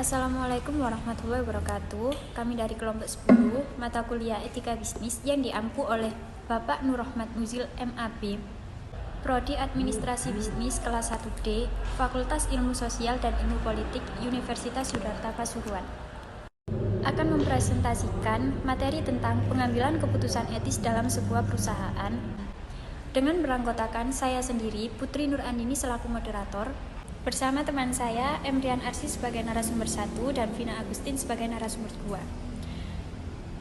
Assalamualaikum warahmatullahi wabarakatuh. Kami dari kelompok 10, mata kuliah Etika Bisnis yang diampu oleh Bapak Nur Rahmat Muzil MAB, Prodi Administrasi Bisnis kelas 1D, Fakultas Ilmu Sosial dan Ilmu Politik, Universitas Yudharta Pasuruan. Akan mempresentasikan materi tentang pengambilan keputusan etis dalam sebuah perusahaan dengan beranggotakan saya sendiri, Putri Nur Andini selaku moderator, bersama teman saya, Emrian Arsi sebagai narasumber 1 dan Vina Agustin sebagai narasumber 2.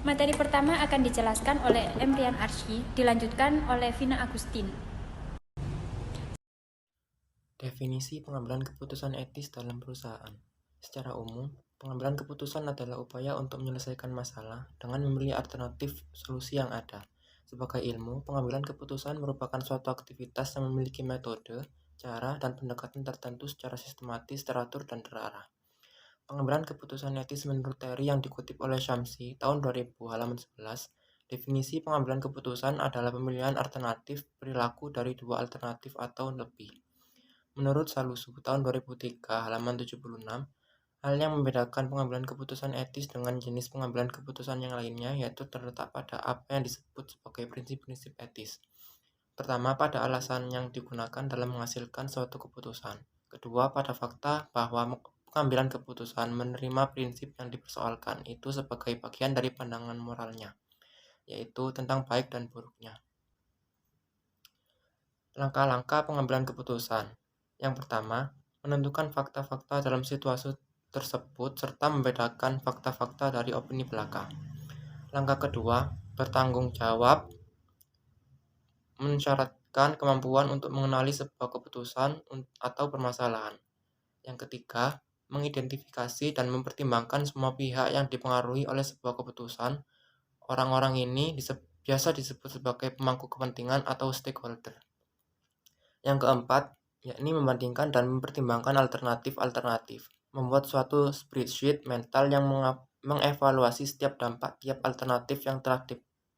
Materi pertama akan dijelaskan oleh Emrian Arsi, dilanjutkan oleh Vina Agustin. Definisi pengambilan keputusan etis dalam perusahaan. Secara umum, pengambilan keputusan adalah upaya untuk menyelesaikan masalah dengan memilih alternatif solusi yang ada. Sebagai ilmu, pengambilan keputusan merupakan suatu aktivitas yang memiliki metode, cara, dan pendekatan tertentu secara sistematis, teratur, dan terarah. Pengambilan keputusan etis menurut teori yang dikutip oleh Syamsi tahun 2000 halaman 11, definisi pengambilan keputusan adalah pemilihan alternatif perilaku dari dua alternatif atau lebih. Menurut Salusu tahun 2003 halaman 76, hal yang membedakan pengambilan keputusan etis dengan jenis pengambilan keputusan yang lainnya yaitu terletak pada apa yang disebut sebagai prinsip-prinsip etis. Pertama, pada alasan yang digunakan dalam menghasilkan suatu keputusan. Kedua, pada fakta bahwa pengambilan keputusan menerima prinsip yang dipersoalkan itu sebagai bagian dari pandangan moralnya, yaitu tentang baik dan buruknya. Langkah-langkah pengambilan keputusan. Yang pertama, menentukan fakta-fakta dalam situasi tersebut serta membedakan fakta-fakta dari opini belaka. Langkah kedua, bertanggung jawab, mensyaratkan kemampuan untuk mengenali sebuah keputusan atau permasalahan. Yang ketiga, mengidentifikasi dan mempertimbangkan semua pihak yang dipengaruhi oleh sebuah keputusan. Orang-orang ini biasa disebut sebagai pemangku kepentingan atau stakeholder. Yang keempat, yakni membandingkan dan mempertimbangkan alternatif-alternatif. Membuat suatu spreadsheet mental yang mengevaluasi setiap dampak tiap alternatif yang telah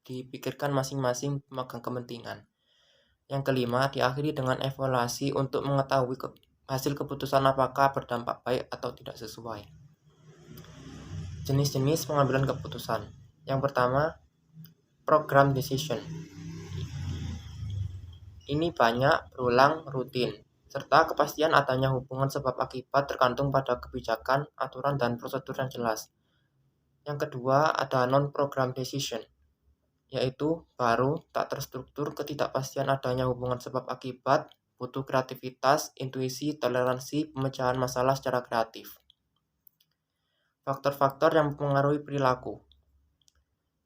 dipikirkan masing-masing pemegang kepentingan. Yang kelima, diakhiri dengan evaluasi untuk mengetahui hasil keputusan apakah berdampak baik atau tidak sesuai. Jenis-jenis pengambilan keputusan. Yang pertama, program decision. Ini banyak, berulang, rutin, serta kepastian adanya hubungan sebab akibat tergantung pada kebijakan, aturan, dan prosedur yang jelas. Yang kedua, ada non-program decision, yaitu baru, tak terstruktur, ketidakpastian adanya hubungan sebab akibat, butuh kreativitas, intuisi, toleransi, pemecahan masalah secara kreatif. Faktor-faktor yang mempengaruhi perilaku.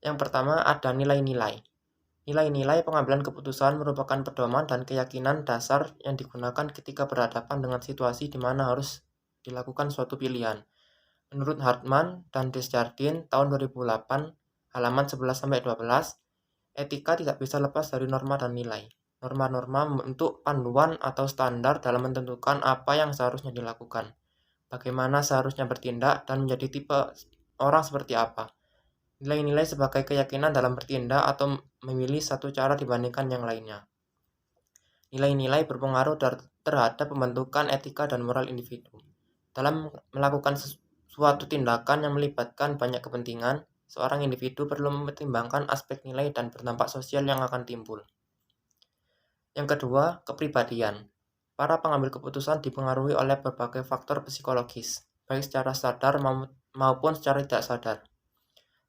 Yang pertama, ada nilai-nilai. Nilai-nilai pengambilan keputusan merupakan pedoman dan keyakinan dasar yang digunakan ketika berhadapan dengan situasi di mana harus dilakukan suatu pilihan. Menurut Hartman dan Desjardins tahun 2008, halaman 11-12, etika tidak bisa lepas dari norma dan nilai. Norma-norma membentuk panduan atau standar dalam menentukan apa yang seharusnya dilakukan, bagaimana seharusnya bertindak, dan menjadi tipe orang seperti apa. Nilai-nilai sebagai keyakinan dalam bertindak atau memilih satu cara dibandingkan yang lainnya. Nilai-nilai berpengaruh terhadap pembentukan etika dan moral individu. Dalam melakukan suatu tindakan yang melibatkan banyak kepentingan, seorang individu perlu mempertimbangkan aspek nilai dan berdampak sosial yang akan timbul. Yang kedua, kepribadian. Para pengambil keputusan dipengaruhi oleh berbagai faktor psikologis, baik secara sadar maupun secara tidak sadar.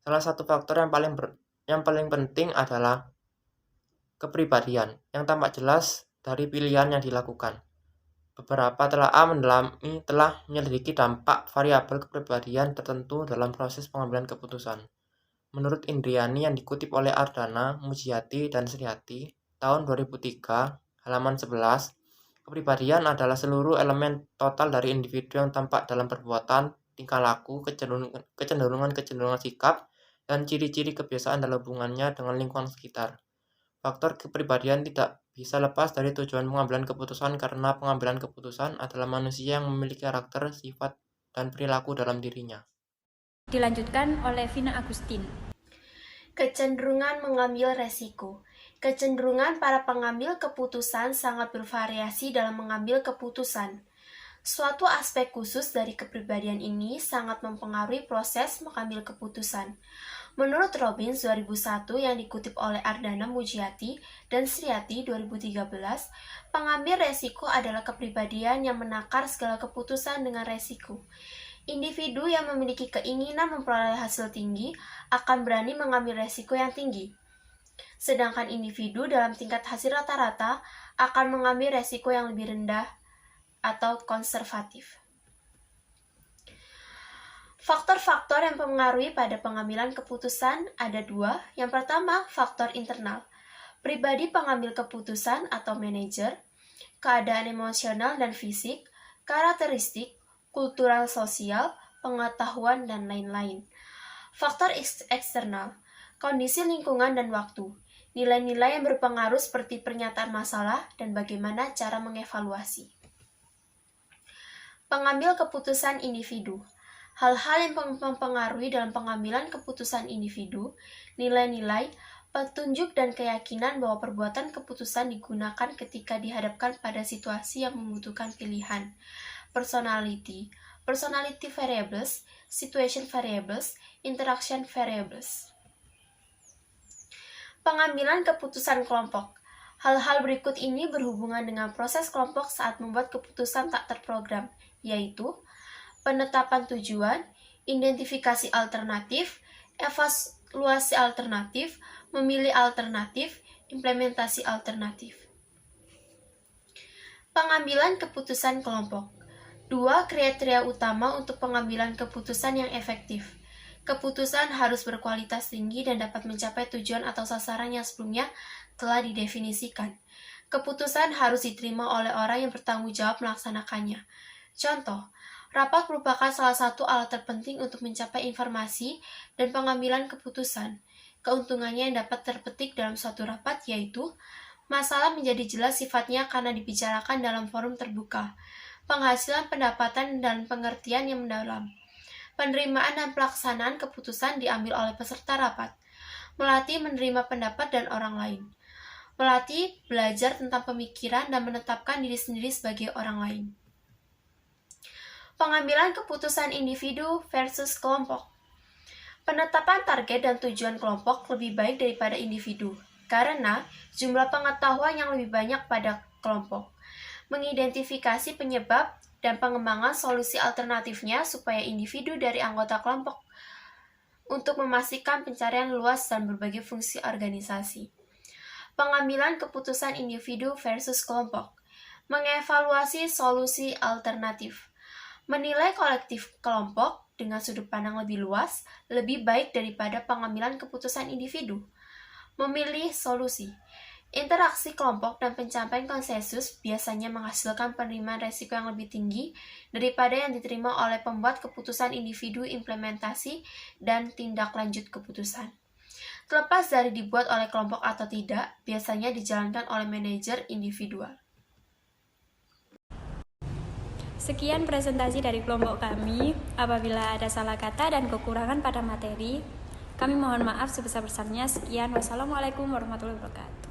Salah satu faktor yang paling penting adalah kepribadian yang tampak jelas dari pilihan yang dilakukan. Beberapa telah menyelidiki dampak variabel kepribadian tertentu dalam proses pengambilan keputusan. Menurut Indriani yang dikutip oleh Ardana, Mujiati, dan Sriati tahun 2003, halaman 11, kepribadian adalah seluruh elemen total dari individu yang tampak dalam perbuatan, tingkah laku, kecenderungan sikap, dan ciri-ciri kebiasaan dalam hubungannya dengan lingkungan sekitar. Faktor kepribadian tidak bisa lepas dari tujuan pengambilan keputusan karena pengambilan keputusan adalah manusia yang memiliki karakter, sifat, dan perilaku dalam dirinya. Dilanjutkan oleh Vina Agustin. Kecenderungan mengambil resiko. Kecenderungan para pengambil keputusan sangat bervariasi dalam mengambil keputusan. Suatu aspek khusus dari kepribadian ini sangat mempengaruhi proses mengambil keputusan. Menurut Robbins 2001 yang dikutip oleh Ardana Mujiati dan Sriati 2013, pengambil resiko adalah kepribadian yang menakar segala keputusan dengan resiko. Individu yang memiliki keinginan memperoleh hasil tinggi akan berani mengambil resiko yang tinggi. Sedangkan individu dalam tingkat hasil rata-rata akan mengambil resiko yang lebih rendah atau konservatif. Faktor-faktor yang mempengaruhi pada pengambilan keputusan ada dua. Yang pertama, faktor internal. Pribadi pengambil keputusan atau manajer, keadaan emosional dan fisik, karakteristik, kultural sosial, pengetahuan, dan lain-lain. Faktor eksternal, kondisi lingkungan dan waktu, nilai-nilai yang berpengaruh seperti pernyataan masalah dan bagaimana cara mengevaluasi. Pengambil keputusan individu. Hal-hal yang mempengaruhi dalam pengambilan keputusan individu, nilai-nilai, petunjuk dan keyakinan bahwa perbuatan keputusan digunakan ketika dihadapkan pada situasi yang membutuhkan pilihan. Personality variables, situation variables, interaction variables. Pengambilan keputusan kelompok. Hal-hal berikut ini berhubungan dengan proses kelompok saat membuat keputusan tak terprogram, yaitu penetapan tujuan, identifikasi alternatif, evaluasi alternatif, memilih alternatif, implementasi alternatif. Pengambilan keputusan kelompok. Dua kriteria utama untuk pengambilan keputusan yang efektif. Keputusan harus berkualitas tinggi dan dapat mencapai tujuan atau sasaran yang sebelumnya telah didefinisikan. Keputusan harus diterima oleh orang yang bertanggung jawab melaksanakannya. Contoh, rapat merupakan salah satu alat terpenting untuk mencapai informasi dan pengambilan keputusan. Keuntungannya yang dapat terpetik dalam suatu rapat yaitu masalah menjadi jelas sifatnya karena dibicarakan dalam forum terbuka, penghasilan pendapatan dan pengertian yang mendalam, penerimaan dan pelaksanaan keputusan diambil oleh peserta rapat, melatih menerima pendapat dan orang lain, melatih belajar tentang pemikiran dan menetapkan diri sendiri sebagai orang lain. Pengambilan keputusan individu versus kelompok. Penetapan target dan tujuan kelompok lebih baik daripada individu, karena jumlah pengetahuan yang lebih banyak pada kelompok. Mengidentifikasi penyebab dan pengembangan solusi alternatifnya supaya individu dari anggota kelompok untuk memastikan pencarian luas dan berbagai fungsi organisasi. Pengambilan keputusan individu versus kelompok. Mengevaluasi solusi alternatif. Menilai kolektif kelompok dengan sudut pandang lebih luas lebih baik daripada pengambilan keputusan individu. Memilih solusi. Interaksi kelompok dan pencapaian konsensus biasanya menghasilkan penerimaan resiko yang lebih tinggi daripada yang diterima oleh pembuat keputusan individu implementasi dan tindak lanjut keputusan. Terlepas dari dibuat oleh kelompok atau tidak, biasanya dijalankan oleh manajer individual. Sekian presentasi dari kelompok kami. Apabila ada salah kata dan kekurangan pada materi, kami mohon maaf sebesar-besarnya. Sekian, wassalamualaikum warahmatullahi wabarakatuh.